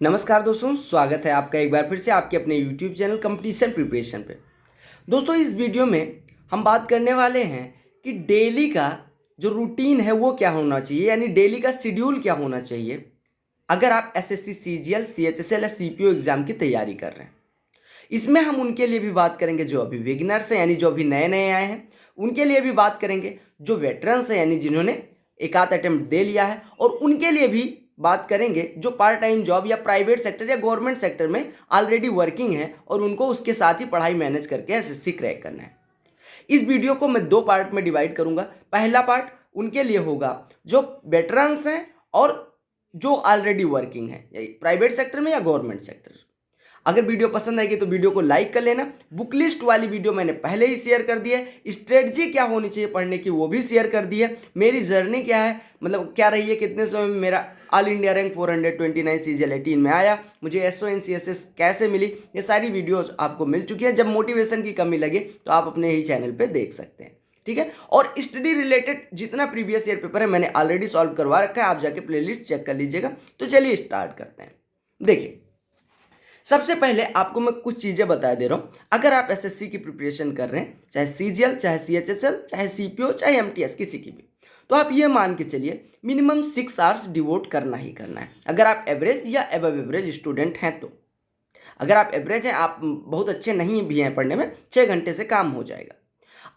नमस्कार दोस्तों, स्वागत है आपका एक बार फिर से आपके अपने YouTube चैनल कंपटीशन प्रिपरेशन पे। दोस्तों, इस वीडियो में हम बात करने वाले हैं कि डेली का जो रूटीन है वो क्या होना चाहिए, यानी डेली का शेड्यूल क्या होना चाहिए अगर आप एसएससी सीजीएल सीएचएसएल या सीपीओ एग्जाम की तैयारी कर रहे हैं। इसमें हम उनके लिए भी बात करेंगे जो अभी बिगिनर्स हैं, यानी जो अभी नए नए आए हैं, उनके लिए भी बात करेंगे जो वेटरन्स हैं, यानी जिन्होंने एक आध अटेम्प्ट दे लिया है, और उनके लिए भी बात करेंगे जो पार्ट टाइम जॉब या प्राइवेट सेक्टर या गवर्नमेंट सेक्टर में ऑलरेडी वर्किंग है और उनको उसके साथ ही पढ़ाई मैनेज करके एसएससी क्रैक करना है। इस वीडियो को मैं दो पार्ट में डिवाइड करूंगा। पहला पार्ट उनके लिए होगा जो वेटरन्स हैं और जो ऑलरेडी वर्किंग है, प्राइवेट सेक्टर में या गवर्नमेंट सेक्टर। अगर वीडियो पसंद आएगी तो वीडियो को लाइक कर लेना। बुक लिस्ट वाली वीडियो मैंने पहले ही शेयर कर दी है। स्ट्रेटजी क्या होनी चाहिए पढ़ने की वो भी शेयर कर दी है। मेरी जर्नी क्या है, मतलब क्या रही है, कितने समय में मेरा ऑल इंडिया रैंक 429 सीजीएल 18 में आया, मुझे SONCSS कैसे मिली, ये सारी वीडियोज आपको मिल चुकी है। जब मोटिवेशन की कमी लगे तो आप अपने ही चैनल पर देख सकते हैं, ठीक है। और स्टडी रिलेटेड जितना प्रीवियस ईयर पेपर है मैंने ऑलरेडी सॉल्व करवा रखा है, आप जाके प्लेलिस्ट चेक कर लीजिएगा। तो चलिए स्टार्ट करते हैं। देखिए, सबसे पहले आपको मैं कुछ चीज़ें बता दे रहा हूँ। अगर आप एसएससी की प्रिपरेशन कर रहे हैं, चाहे सीजीएल, चाहे सीएचएसएल, चाहे सीपीओ, चाहे एमटीएस, किसी की भी, तो आप ये मान के चलिए मिनिमम 6 आवर्स डिवोट करना ही करना है। अगर आप एवरेज या एबव एवरेज स्टूडेंट हैं तो। अगर आप एवरेज हैं, आप बहुत अच्छे नहीं भी हैं पढ़ने में, 6 घंटे से काम हो जाएगा।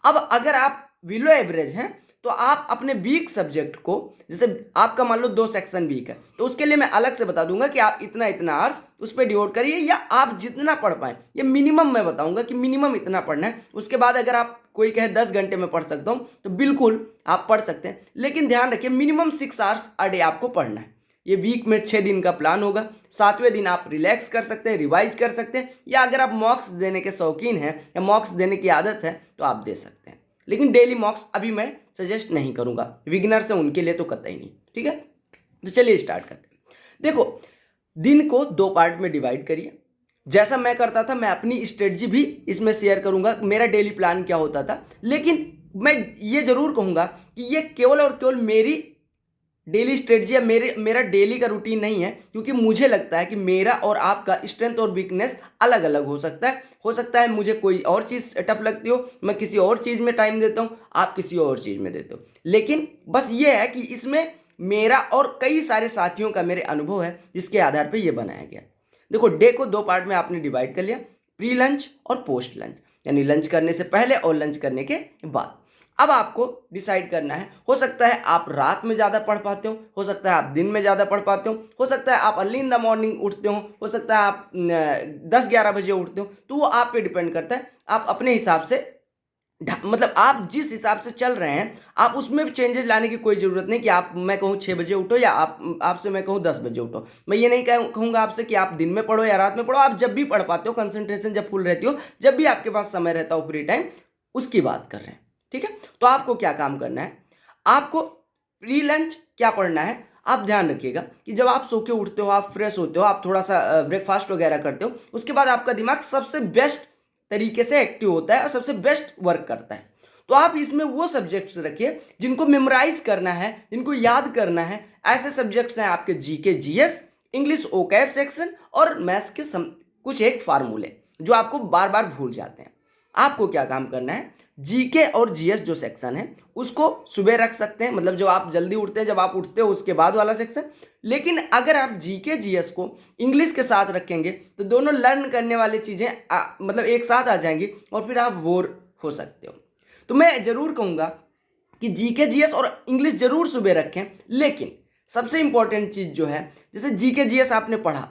अब अगर आप बिलो एवरेज हैं तो आप अपने वीक सब्जेक्ट को, जैसे आपका मान लो 2 सेक्शन वीक है, तो उसके लिए मैं अलग से बता दूंगा कि आप इतना इतना आवर्स उस पर डिवोट करिए, या आप जितना पढ़ पाएं। ये मिनिमम मैं बताऊंगा कि मिनिमम इतना पढ़ना है। उसके बाद अगर आप कोई कहे 10 घंटे में पढ़ सकता हूं तो बिल्कुल आप पढ़ सकते हैं, लेकिन ध्यान रखिए मिनिमम 6 आवर्स अ डे आपको पढ़ना है। ये वीक में 6 दिन का प्लान होगा। 7वें दिन आप रिलैक्स कर सकते हैं, रिवाइज कर सकते हैं, या अगर आप मॉक्स देने के शौकीन हैं या मॉक्स देने की आदत है तो आप दे सकते हैं। लेकिन डेली मॉक्स अभी मैं सजेस्ट नहीं करूंगा, बिगिनर से उनके लिए तो कतई नहीं, ठीक है। तो चलिए स्टार्ट करते हैं। देखो, दिन को 2 पार्ट में डिवाइड करिए। जैसा मैं करता था, मैं अपनी स्ट्रेटजी भी इसमें शेयर करूंगा, मेरा डेली प्लान क्या होता था। लेकिन मैं ये जरूर कहूंगा कि ये केवल और केवल मेरी डेली स्ट्रेटजी या मेरा डेली का रूटीन नहीं है, क्योंकि मुझे लगता है कि मेरा और आपका स्ट्रेंथ और वीकनेस अलग अलग हो सकता है। हो सकता है मुझे कोई और चीज़ टफ लगती हो, मैं किसी और चीज़ में टाइम देता हूँ, आप किसी और चीज़ में देते हो। लेकिन बस ये है कि इसमें मेरा और कई सारे साथियों का मेरे अनुभव है जिसके आधार पर यह बनाया गया। देखो, डे को 2 पार्ट में आपने डिवाइड कर लिया, प्री लंच और पोस्ट लंच, यानी लंच करने से पहले और लंच करने के बाद। अब आपको डिसाइड करना है, हो सकता है आप रात में ज़्यादा पढ़ पाते हो सकता है आप दिन में ज़्यादा पढ़ पाते हो सकता है आप अर्ली इन द मॉर्निंग उठते हो सकता है आप 10-11 बजे उठते हो। तो वो आप पे डिपेंड करता है। आप अपने हिसाब से, मतलब आप जिस हिसाब से चल रहे हैं, आप उसमें भी चेंजेस लाने की कोई ज़रूरत नहीं कि आप, मैं कहूँ 6 बजे उठो या आपसे मैं कहूँ 10 बजे उठो। मैं ये नहीं कहूँगा आपसे कि आप दिन में पढ़ो या रात में पढ़ो। आप जब भी पढ़ पाते हो, कंसंट्रेशन जब फुल रहती हो, जब भी आपके पास समय रहता हो फ्री टाइम, उसकी बात कर रहे हैं, ठीक है। तो आपको क्या काम करना है, आपको प्री लंच क्या पढ़ना है। आप ध्यान रखिएगा कि जब आप सो के उठते हो, आप फ्रेश होते हो, आप थोड़ा सा ब्रेकफास्ट वगैरह करते हो, उसके बाद आपका दिमाग सबसे बेस्ट तरीके से एक्टिव होता है और सबसे बेस्ट वर्क करता है। तो आप इसमें वो सब्जेक्ट्स रखिए जिनको मेमोराइज करना है, जिनको याद करना है। ऐसे सब्जेक्ट्स हैं आपके जीके, जीएस, इंग्लिश ओकैब सेक्शन और मैथ्स के कुछ एक फार्मूले जो आपको बार बार भूल जाते हैं। आपको क्या काम करना है, जीके और जीएस जो सेक्शन है उसको सुबह रख सकते हैं, मतलब जब आप जल्दी उठते हैं, जब आप उठते हो उसके बाद वाला सेक्शन। लेकिन अगर आप जीके जीएस को इंग्लिश के साथ रखेंगे तो दोनों लर्न करने वाली चीज़ें मतलब एक साथ आ जाएंगी और फिर आप बोर हो सकते हो। तो मैं ज़रूर कहूँगा कि जीके जीएस और इंग्लिश ज़रूर सुबह रखें। लेकिन सबसे इंपॉर्टेंट चीज़ जो है, जैसे जीके जीएस आपने पढ़ा,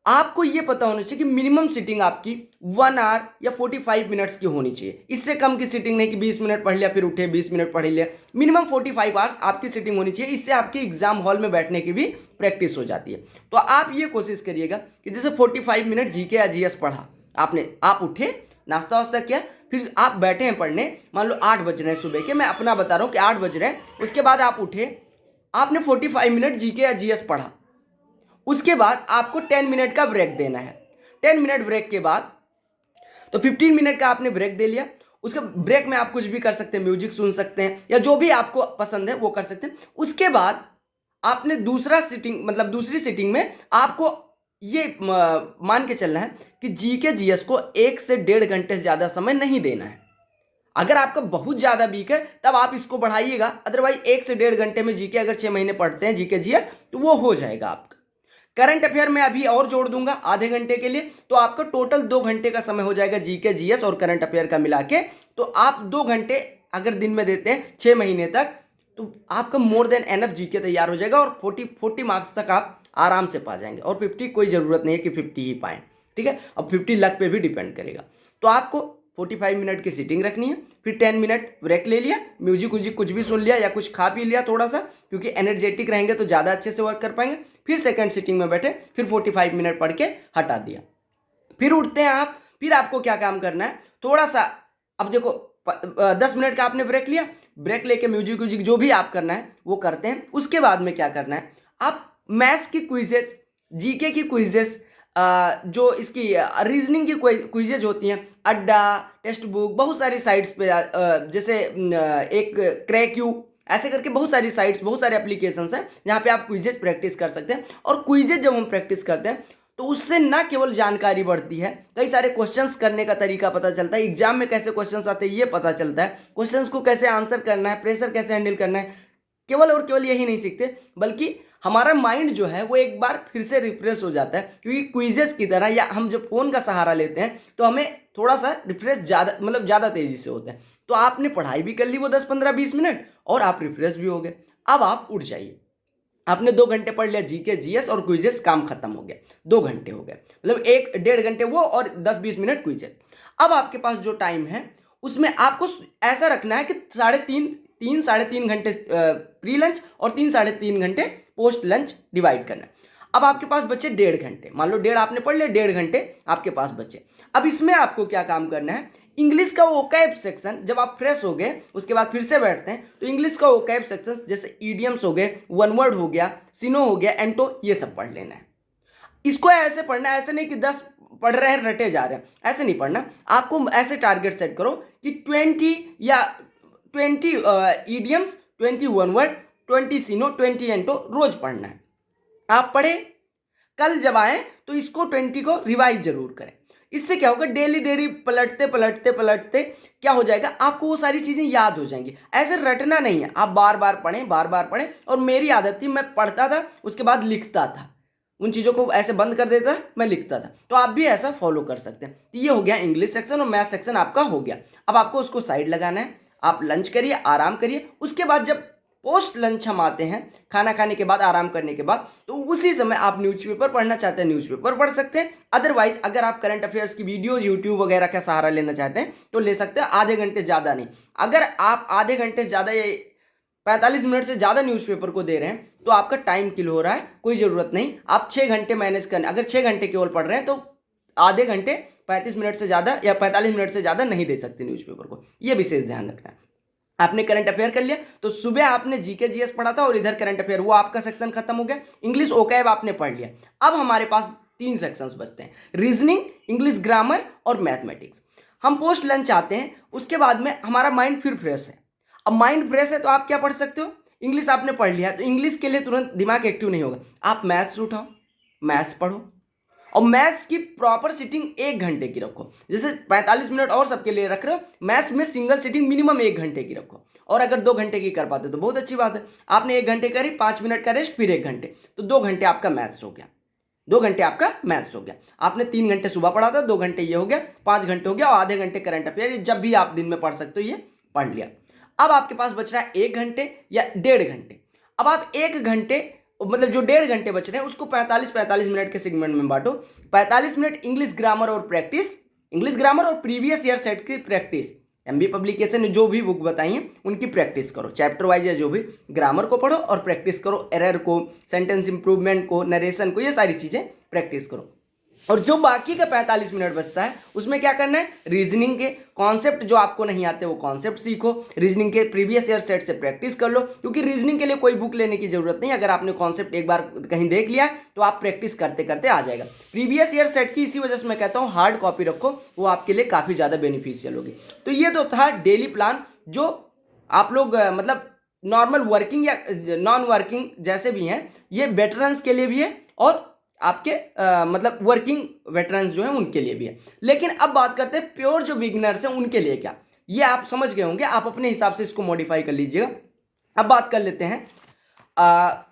आपको ये पता होना चाहिए कि मिनिमम सीटिंग आपकी 1 आवर या 45 मिनट्स की होनी चाहिए। इससे कम की सीटिंग नहीं कि 20 मिनट पढ़ लिया फिर उठे 20 मिनट पढ़ लिया। मिनिमम 45 आवर्स आपकी सीटिंग होनी चाहिए। इससे आपकी एग्जाम हॉल में बैठने की भी प्रैक्टिस हो जाती है। तो आप ये कोशिश करिएगा कि जैसे 45 मिनट जीके या जीएस पढ़ा आपने, आप उठे, नाश्ता वास्ता किया, फिर आप बैठे हैं पढ़ने, मान लो 8 बज रहे हैं सुबह के, मैं अपना बता रहा हूँ कि 8 बज रहे हैं। उसके बाद आप उठे, आपने 45 मिनट जीके या जीएस पढ़ा, उसके बाद आपको 10 मिनट का ब्रेक देना है। 10 मिनट ब्रेक के बाद, तो 15 मिनट का आपने ब्रेक दे लिया। उसके ब्रेक में आप कुछ भी कर सकते हैं, म्यूजिक सुन सकते हैं या जो भी आपको पसंद है वो कर सकते हैं। उसके बाद आपने दूसरा सीटिंग, मतलब दूसरी सीटिंग में आपको ये मान के चलना है कि जीके जीएस को 1 से 1.5 घंटे से ज़्यादा समय नहीं देना है। अगर आपका बहुत ज़्यादा वीक है तब आप इसको बढ़ाइएगा, अदरवाइज 1 से 1.5 घंटे में जीके अगर 6 महीने पढ़ते हैं जीके जीएस तो वो हो जाएगा आपका। करंट अफेयर में अभी और जोड़ दूंगा आधे घंटे के लिए, तो आपका टोटल 2 घंटे का समय हो जाएगा जीके जीएस और करंट अफेयर का मिला के। तो आप 2 घंटे अगर दिन में देते हैं 6 महीने तक तो आपका मोर देन एनफ जीके तैयार हो जाएगा और 40 मार्क्स तक आप आराम से पा जाएंगे। और 50 कोई ज़रूरत नहीं है कि 50 ही पाएँ, ठीक है। अब 50 लक पे भी डिपेंड करेगा। तो आपको 45 मिनट की सीटिंग रखनी है, फिर 10 मिनट ब्रेक ले लिया, म्यूजिक व्यूजिक कुछ भी सुन लिया या कुछ खा पी लिया थोड़ा सा, क्योंकि एनर्जेटिक रहेंगे तो ज़्यादा अच्छे से वर्क कर पाएंगे। फिर सेकंड सीटिंग में बैठे, फिर 45 मिनट पढ़ के हटा दिया। फिर उठते हैं आप, फिर आपको क्या काम करना है, थोड़ा सा अब देखो 10 मिनट का आपने ब्रेक लिया, ब्रेक लेके म्यूजिक व्यूजिक जो भी आप करना है वो करते हैं। उसके बाद में क्या करना है, आप मैथ्स की क्विजेस, जीके की क्विजेस, जो इसकी रीजनिंग की क्विजेज होती हैं, अड्डा, टेक्स्ट बुक, बहुत सारी साइट्स पे, जैसे एक क्रैक्यू, ऐसे करके बहुत सारी साइट्स, बहुत सारे एप्लीकेशंस हैं जहाँ पे आप क्विजेज प्रैक्टिस कर सकते हैं। और क्विजेज जब हम प्रैक्टिस करते हैं तो उससे ना केवल जानकारी बढ़ती है, कई सारे क्वेश्चंस करने का तरीका पता चलता है, एग्जाम में कैसे क्वेश्चंस आते हैं ये पता चलता है, क्वेश्चंस को कैसे आंसर करना है, प्रेशर कैसे हैंडल करना है। केवल और केवल यही नहीं सीखते, बल्कि हमारा माइंड जो है वो एक बार फिर से रिफ्रेश हो जाता है, क्योंकि क्विजेस की तरह या हम जब फ़ोन का सहारा लेते हैं तो हमें थोड़ा सा रिफ्रेश ज़्यादा, मतलब ज़्यादा तेज़ी से होता है। तो आपने पढ़ाई भी कर ली वो 10 15 20 मिनट और आप रिफ्रेश भी हो गए। अब आप उठ जाइए, आपने 2 घंटे पढ़ लिया जीके जीएस और क्विजेस, काम खत्म हो गया, 2 घंटे हो गए, मतलब 1 1.5 घंटे वो और 10-20 मिनट क्विजेस। अब आपके पास जो टाइम है उसमें आपको ऐसा रखना है कि 3.5 घंटे प्री लंच और 3-3.5 घंटे पोस्ट लंच डिवाइड करना है। अब आपके पास बचे 1.5 घंटे, मान लो 1.5 आपने पढ़ लिया, 1.5 घंटे आपके पास बचे। अब इसमें आपको क्या काम करना है, इंग्लिश का वोकैब सेक्शन, जब आप फ्रेश हो गए उसके बाद फिर से बैठते हैं तो इंग्लिश का वोकैब सेक्शन जैसे ईडियम्स हो गए, वन वर्ड हो गया, सिनो हो गया, एंटो, ये सब पढ़ लेना है। इसको ऐसे पढ़ना है, ऐसे नहीं कि 10 पढ़ रहे हैं रटे जा रहे हैं, ऐसे नहीं पढ़ना। आपको ऐसे टारगेट सेट करो कि 20 ईडियम्स, 20 वन वर्ड, 20 सिनो, 20 एंटो रोज पढ़ना है। आप पढ़े, कल जब आए तो इसको 20 को रिवाइज जरूर करें। इससे क्या होगा, डेली डेली पलटते पलटते पलटते क्या हो जाएगा, आपको वो सारी चीज़ें याद हो जाएंगी। ऐसे रटना नहीं है, आप बार बार पढ़ें, बार बार पढ़ें। और मेरी आदत थी, मैं पढ़ता था उसके बाद लिखता था, उन चीज़ों को ऐसे बंद कर देता, मैं लिखता था। तो आप भी ऐसा फॉलो कर सकते हैं। तो ये हो गया इंग्लिश सेक्शन और मैथ सेक्शन आपका हो गया। अब आपको उसको साइड लगाना है, आप लंच करिए, आराम करिए। उसके बाद जब पोस्ट लंच हम आते हैं, खाना खाने के बाद, आराम करने के बाद, तो उसी समय आप न्यूज़पेपर पढ़ना चाहते हैं न्यूज़पेपर पढ़ सकते हैं। अदरवाइज अगर आप करंट अफेयर्स की वीडियोज यूट्यूब वगैरह का सहारा लेना चाहते हैं तो ले सकते हैं, आधे घंटे ज़्यादा नहीं। अगर आप आधे घंटे से ज़्यादा, ये 45 मिनट से ज़्यादा न्यूज़पेपर को दे रहे हैं तो आपका टाइम किल हो रहा है, कोई ज़रूरत नहीं। आप 6 घंटे मैनेज करने, अगर 6 घंटे केवल पढ़ रहे हैं तो आधे घंटे 35 मिनट से ज़्यादा या 45 मिनट से ज़्यादा नहीं दे सकते न्यूज़पेपर को, ये विशेष ध्यान रखना है। आपने करंट अफेयर कर लिया, तो सुबह आपने जीके जीएस पढ़ा था और इधर करंट अफेयर, वो आपका सेक्शन खत्म हो गया। इंग्लिश ओकैब आपने पढ़ लिया। अब हमारे पास 3 सेक्शंस बचते हैं, रीजनिंग, इंग्लिश ग्रामर और मैथमेटिक्स। हम पोस्ट लंच आते हैं, उसके बाद में हमारा माइंड फिर फ्रेश है। अब माइंड फ्रेश है तो आप क्या पढ़ सकते हो, इंग्लिश आपने पढ़ लिया तो इंग्लिश के लिए तुरंत दिमाग एक्टिव नहीं होगा, आप मैथ्स उठाओ, मैथ्स पढ़ो। और मैथ्स की प्रॉपर सीटिंग 1 घंटे की रखो, जैसे 45 मिनट और सबके लिए रख रहे हो, मैथ्स में सिंगल सीटिंग मिनिमम 1 घंटे की रखो। और अगर 2 घंटे की कर पाते हो तो बहुत अच्छी बात है। आपने 1 घंटे करी, 5 मिनट का रेस्ट, फिर 1 घंटे, तो 2 घंटे आपका मैथ्स हो गया, 2 घंटे आपका मैथ्स हो गया। आपने 3 घंटे सुबह पढ़ा था, 2 घंटे ये हो गया, 5 घंटे हो गया, और आधे घंटे करंट अफेयर, जब भी आप दिन में पढ़ सकते हो ये पढ़ लिया। अब आपके पास बच रहा है 1 घंटे या 1.5 घंटे। अब आप 1 घंटे, मतलब जो 1.5 घंटे बच रहे हैं उसको 45 मिनट के सेगमेंट में बांटो। 45 मिनट इंग्लिश ग्रामर और प्रैक्टिस, इंग्लिश ग्रामर और प्रीवियस ईयर सेट की प्रैक्टिस, एमबी पब्लिकेशन ने जो भी बुक बताई है उनकी प्रैक्टिस करो, चैप्टर वाइज या जो भी, ग्रामर को पढ़ो और प्रैक्टिस करो, एरर को, सेंटेंस इंप्रूवमेंट को, नरेशन को, ये सारी चीज़ें प्रैक्टिस करो। और जो बाकी का 45 मिनट बचता है उसमें क्या करना है, रीजनिंग के कॉन्सेप्ट जो आपको नहीं आते वो कॉन्सेप्ट सीखो, रीजनिंग के प्रीवियस ईयर सेट से प्रैक्टिस कर लो, क्योंकि रीजनिंग के लिए कोई बुक लेने की जरूरत नहीं। अगर आपने कॉन्सेप्ट एक बार कहीं देख लिया तो आप प्रैक्टिस करते करते आ जाएगा। प्रीवियस ईयर सेट की इसी वजह से मैं कहता हूँ हार्ड कॉपी रखो, वो आपके लिए काफ़ी ज़्यादा बेनिफिशियल होगी। तो ये तो था डेली प्लान, जो आप लोग मतलब नॉर्मल वर्किंग या नॉन वर्किंग जैसे भी हैं, ये वेटरन्स के लिए भी है और आपके मतलब वर्किंग वेटरन्स जो है उनके लिए भी है। लेकिन अब बात करते हैं प्योर जो बिगिनर्स हैं उनके लिए क्या, ये आप समझ गए होंगे, आप अपने हिसाब से इसको मॉडिफाई कर लीजिएगा। अब बात कर लेते हैं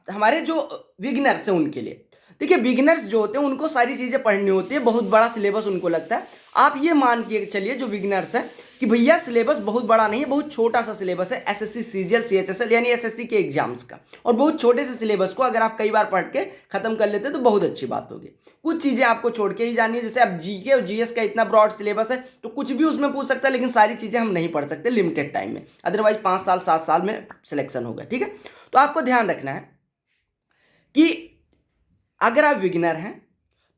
हमारे जो बिगिनर्स हैं उनके लिए। देखिए बिगिनर्स जो होते हैं उनको सारी चीज़ें पढ़नी होती है, बहुत बड़ा सिलेबस उनको लगता है। आप ये मान के चलिए जो बिगिनर्स हैं कि भैया सिलेबस बहुत बड़ा नहीं है, बहुत छोटा सा सिलेबस है एसएससी सीजीएल सीएचएसएल यानी एसएससी के एग्जाम्स का, और बहुत छोटे से सिलेबस को अगर आप कई बार पढ़ के खत्म कर लेते हैं तो बहुत अच्छी बात होगी। कुछ चीज़ें आपको छोड़ के ही जानी है, जैसे अब जीके और जीएस का इतना ब्रॉड सिलेबस है तो कुछ भी उसमें पूछ सकता है, लेकिन सारी चीज़ें हम नहीं पढ़ सकते लिमिटेड टाइम में, अदरवाइज 5 साल 7 साल में सिलेक्शन होगा। ठीक है, तो आपको ध्यान रखना है कि अगर आप बिगिनर हैं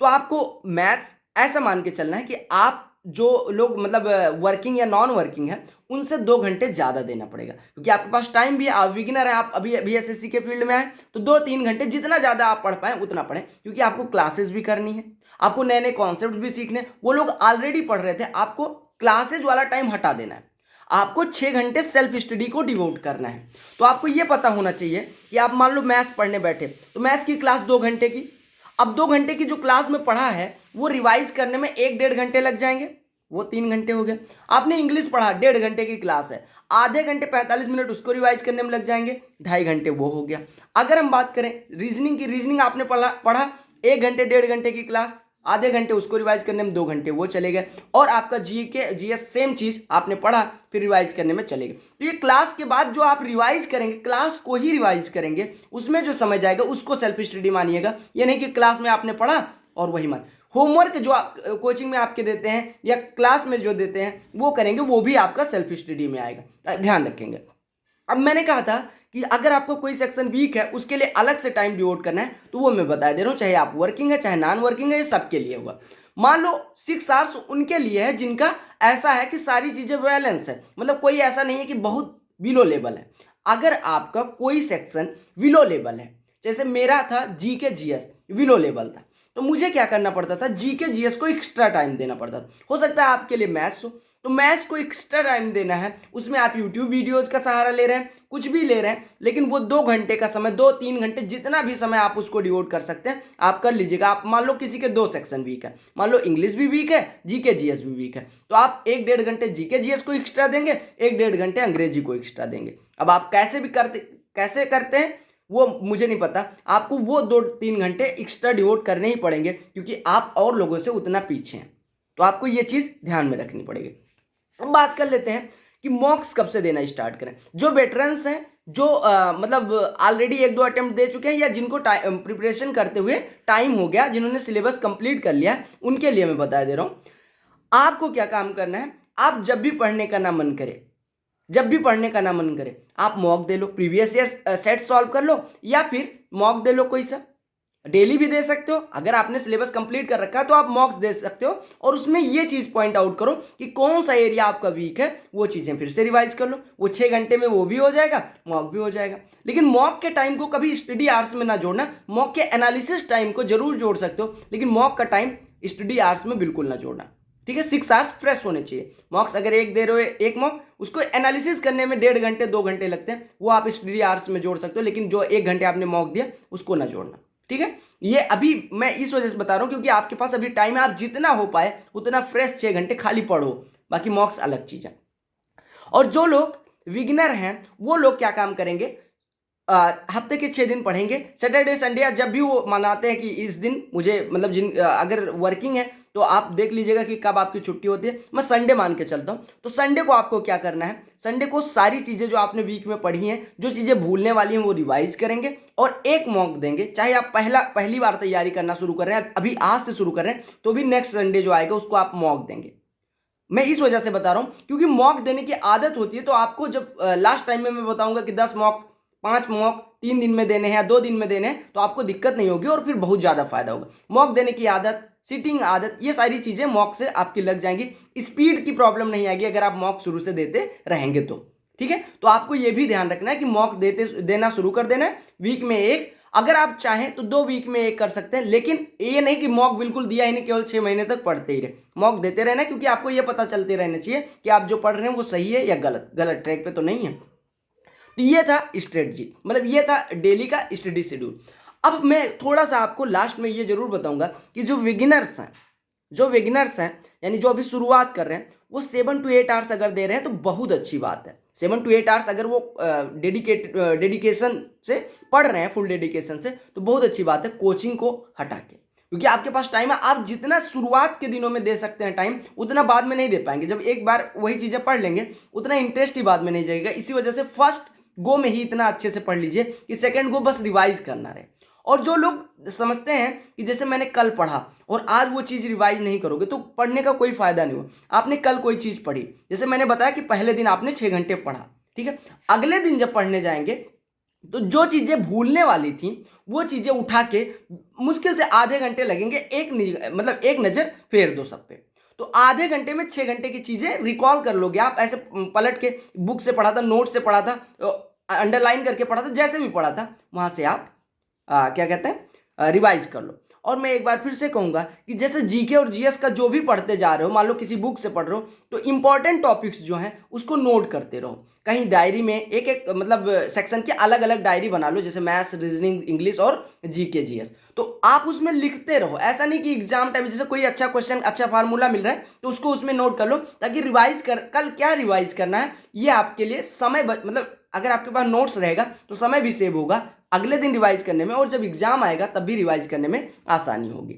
तो आपको मैथ्स ऐसा मान के चलना है कि आप जो लोग मतलब वर्किंग या नॉन वर्किंग है उनसे 2 घंटे ज़्यादा देना पड़ेगा, क्योंकि आपके पास टाइम भी है, आप बिगिनर है, आप अभी अभी एसएससी के फील्ड में आए तो 2-3 घंटे जितना ज़्यादा आप पढ़ पाएँ उतना पढ़ें, क्योंकि आपको क्लासेस भी करनी है, आपको नए नए कॉन्सेप्ट भी सीखने। वो लोग ऑलरेडी पढ़ रहे थे, आपको क्लासेज वाला टाइम हटा देना है, आपको 6 घंटे सेल्फ स्टडी को डिवोट करना है। तो आपको ये पता होना चाहिए कि आप मान लो मैथ्स पढ़ने बैठे तो मैथ्स की क्लास 2 घंटे की, अब 2 घंटे की जो क्लास में पढ़ा है वो रिवाइज करने में 1-1.5 घंटे लग जाएंगे, वो 3 घंटे हो गए। आपने इंग्लिश पढ़ा 1.5 घंटे की क्लास है, आधे घंटे 45 मिनट उसको रिवाइज करने में लग जाएंगे, 2.5 घंटे वो हो गया। अगर हम बात करें रीजनिंग की, रीजनिंग आपने पढ़ा 1 घंटे 1.5 घंटे की क्लास, आधे घंटे उसको रिवाइज करने में 2 घंटे वो चले गए, और आपका जीके जीएस सेम चीज आपने पढ़ा फिर रिवाइज करने में चले गए। तो ये क्लास के बाद जो आप रिवाइज करेंगे, क्लास को ही रिवाइज करेंगे, उसमें जो समझ आएगा उसको सेल्फ स्टडी मानिएगा। ये नहीं कि क्लास में आपने पढ़ा और वही मान, होमवर्क जो आप कोचिंग में आपके देते हैं या क्लास में जो देते हैं वो करेंगे, वो भी आपका सेल्फ स्टडी में आएगा, ध्यान रखेंगे। अब मैंने कहा था कि अगर आपको कोई सेक्शन वीक है उसके लिए अलग से टाइम डिवोट करना है, तो वो मैं बता दे रहा हूँ, चाहे आप वर्किंग है चाहे नॉन वर्किंग है, ये सबके लिए होगा। मान लो 6 आवर्स उनके लिए है जिनका ऐसा है कि सारी चीज़ें बैलेंस है, मतलब कोई ऐसा नहीं है कि बहुत बिलो लेवल है। अगर आपका कोई सेक्शन बिलो लेवल है, जैसे मेरा था जीके जीएस बिलो लेवल था, तो मुझे क्या करना पड़ता था, जीके जीएस को एक्स्ट्रा टाइम देना पड़ता था। हो सकता है आपके लिए मैथ्स हो, तो मैथ्स को एक्स्ट्रा टाइम देना है, उसमें आप यूट्यूब वीडियोस का सहारा ले रहे हैं, कुछ भी ले रहे हैं, लेकिन वो 2 घंटे का समय, 2-3 घंटे जितना भी समय आप उसको डिवोट कर सकते हैं आप कर लीजिएगा। आप मान लो किसी के 2 सेक्शन वीक है, मान लो इंग्लिश भी वीक है, जीके जीएस भी वीक है, तो आप 1-1.5 घंटे जीके जीएस को एक्स्ट्रा देंगे, 1-1.5 घंटे अंग्रेजी को एक्स्ट्रा देंगे। अब आप कैसे करते हैं वो मुझे नहीं पता, आपको वो 2-3 घंटे एक्स्ट्रा डिवोट करने ही पड़ेंगे, क्योंकि आप और लोगों से उतना पीछे हैं, तो आपको ये चीज़ ध्यान में रखनी पड़ेगी। अब बात कर लेते हैं कि मॉक्स कब से देना स्टार्ट करें। जो वेटरन्स हैं, जो मतलब ऑलरेडी 1-2 अटेम्प्ट दे चुके हैं, या जिनको प्रिपरेशन करते हुए टाइम हो गया, जिन्होंने सिलेबस कंप्लीट कर लिया, उनके लिए मैं बता दे रहा हूँ आपको क्या काम करना है। आप जब भी पढ़ने का ना मन करे, आप मॉक दे लो, प्रीवियस ईयर सेट सॉल्व कर लो, या फिर मॉक दे लो कोई सा, डेली भी दे सकते हो। अगर आपने सिलेबस कंप्लीट कर रखा है तो आप मॉक्स दे सकते हो, और उसमें ये चीज़ पॉइंट आउट करो कि कौन सा एरिया आपका वीक है, वो चीज़ें फिर से रिवाइज कर लो। वो 6 घंटे में वो भी हो जाएगा, मॉक भी हो जाएगा। लेकिन मॉक के टाइम को कभी स्टडी आवर्स में ना जोड़ना, मॉक के एनालिसिस टाइम को जरूर जोड़ सकते हो, लेकिन मॉक का टाइम स्टडी आवर्स में बिल्कुल ना जोड़ना, ठीक है। 6 आवर्स फ्रेश होने चाहिए। मॉक्स अगर एक दे रहे हो, एक मॉक, उसको एनालिसिस करने में 1.5 घंटे 2 घंटे लगते हैं, वो आप स्टडी आवर्स में जोड़ सकते हो, लेकिन जो 1 घंटे आपने मॉक दिया उसको ना जोड़ना, ठीक है। ये अभी मैं इस वजह से बता रहा हूं क्योंकि आपके पास अभी टाइम है, आप जितना हो पाए उतना फ्रेश 6 घंटे खाली पढ़ो, बाकी मॉक्स अलग चीज है। और जो लोग बिगिनर हैं वो लोग क्या काम करेंगे, हफ्ते के 6 दिन पढ़ेंगे, सैटरडे संडे, या जब भी वो मनाते हैं कि इस दिन मुझे मतलब अगर वर्किंग है तो आप देख लीजिएगा कि कब आपकी छुट्टी होती है। मैं संडे मान के चलता हूँ, तो संडे को आपको क्या करना है, संडे को सारी चीज़ें जो आपने वीक में पढ़ी हैं, जो चीज़ें भूलने वाली हैं वो रिवाइज करेंगे और एक मॉक देंगे। चाहे आप पहली बार तैयारी करना शुरू कर रहे हैं, अभी आज से शुरू कर रहे हैं, तो भी नेक्स्ट संडे जो आएगा उसको आप मॉक देंगे। मैं इस वजह से बता रहा हूँ क्योंकि मॉक देने की आदत होती है, तो आपको जब लास्ट टाइम में मैं बताऊंगा कि 10 मॉक 5 मॉक 3 दिन में देने हैं या 2 दिन में देने हैं, तो आपको दिक्कत नहीं होगी और फिर बहुत ज़्यादा फायदा होगा। मॉक देने की आदत, सीटिंग आदत, ये सारी चीज़ें मॉक से आपकी लग जाएंगी। स्पीड की प्रॉब्लम नहीं आएगी अगर आप मॉक शुरू से देते रहेंगे तो, ठीक है। तो आपको ये भी ध्यान रखना है कि मॉक देना शुरू कर देना है, वीक में एक, अगर आप चाहें तो 2 वीक में एक कर सकते हैं, लेकिन ये नहीं कि मॉक बिल्कुल दिया ही नहीं, केवल 6 महीने तक पढ़ते ही रहे। मॉक देते रहना, क्योंकि आपको ये पता चलते रहना चाहिए कि आप जो पढ़ रहे हैं वो सही है या गलत ट्रैक पे तो नहीं है। तो ये था स्ट्रेटजी, मतलब ये था डेली का स्टडी शेड्यूल। अब मैं थोड़ा सा आपको लास्ट में ये जरूर बताऊंगा कि जो बिगिनर्स हैं यानी जो अभी शुरुआत कर रहे हैं, वो 7 to 8 आवर्स अगर दे रहे हैं तो बहुत अच्छी बात है। 7 to 8 आवर्स अगर वो डेडिकेशन से पढ़ रहे हैं, फुल डेडिकेशन से, तो बहुत अच्छी बात है कोचिंग को हटा के, क्योंकि आपके पास टाइम है। आप जितना शुरुआत के दिनों में दे सकते हैं टाइम, उतना बाद में नहीं दे पाएंगे। जब एक बार वही चीज़ें पढ़ लेंगे उतना इंटरेस्ट ही बाद में नहीं जाएगा। इसी वजह से फर्स्ट गो में ही इतना अच्छे से पढ़ लीजिए कि सेकेंड गो बस रिवाइज करना रहे। और जो लोग समझते हैं कि जैसे मैंने कल पढ़ा और आज वो चीज़ रिवाइज नहीं करोगे तो पढ़ने का कोई फायदा नहीं हुआ। आपने कल कोई चीज़ पढ़ी, जैसे मैंने बताया कि पहले दिन आपने 6 घंटे पढ़ा, ठीक है, अगले दिन जब पढ़ने जाएंगे तो जो चीज़ें भूलने वाली थी वो चीज़ें उठा के मुश्किल से आधे घंटे लगेंगे, एक नज़र फेर दो सब पे, तो आधे घंटे में 6 घंटे की चीज़ें रिकॉल कर लोगे आप। ऐसे पलट के बुक से पढ़ा था, नोट से पढ़ा था, अंडरलाइन करके पढ़ा था, जैसे भी पढ़ा था वहाँ से आप क्या कहते हैं रिवाइज कर लो। और मैं एक बार फिर से कहूँगा कि जैसे जीके और जीएस का जो भी पढ़ते जा रहे हो, मान लो किसी बुक से पढ़ रहे हो, तो इंपॉर्टेंट टॉपिक्स जो हैं उसको नोट करते रहो। कहीं डायरी में एक सेक्शन की अलग अलग डायरी बना लो, जैसे मैथ्स, रीजनिंग, इंग्लिश और जीके जीएस, तो आप उसमें लिखते रहो। ऐसा नहीं कि एग्जाम टाइम जैसे कोई अच्छा क्वेश्चन, अच्छा फार्मूला मिल रहा है तो उसको उसमें नोट कर लो, ताकि कल क्या रिवाइज करना है ये आपके लिए समय अगर आपके पास नोट्स रहेगा तो समय भी सेव होगा अगले दिन रिवाइज करने में, और जब एग्जाम आएगा तब भी रिवाइज करने में आसानी होगी।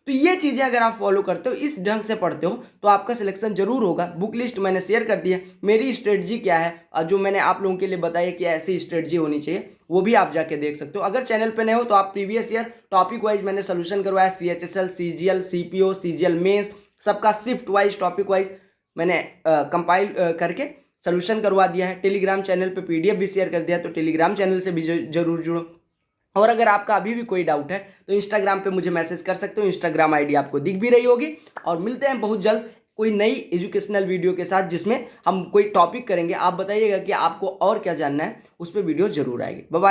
तो ये चीज़ें अगर आप फॉलो करते हो, इस ढंग से पढ़ते हो, तो आपका सिलेक्शन जरूर होगा। बुक लिस्ट मैंने शेयर कर दी है, मेरी स्ट्रेटजी क्या है और जो मैंने आप लोगों के लिए बताया कि ऐसी स्ट्रेटजी होनी चाहिए, वो भी आप जाके देख सकते हो। अगर चैनल पे नए हो तो आप प्रीवियस ईयर टॉपिक वाइज मैंने सोल्यूशन करवाया, CHSL, CGL, CPO, CGL mains, सबका शिफ्ट वाइज, टॉपिक वाइज मैंने कंपाइल करके सोल्यूशन करवा दिया है। टेलीग्राम चैनल पे PDF भी शेयर कर दिया, तो टेलीग्राम चैनल से भी जरूर जुड़ो। और अगर आपका अभी भी कोई डाउट है तो इंस्टाग्राम पे मुझे मैसेज कर सकते हो, इंस्टाग्राम ID आपको दिख भी रही होगी। और मिलते हैं बहुत जल्द कोई नई एजुकेशनल वीडियो के साथ, जिसमें हम कोई टॉपिक करेंगे। आप बताइएगा कि आपको और क्या जानना है, उस पर वीडियो जरूर आएगी। Bye bye.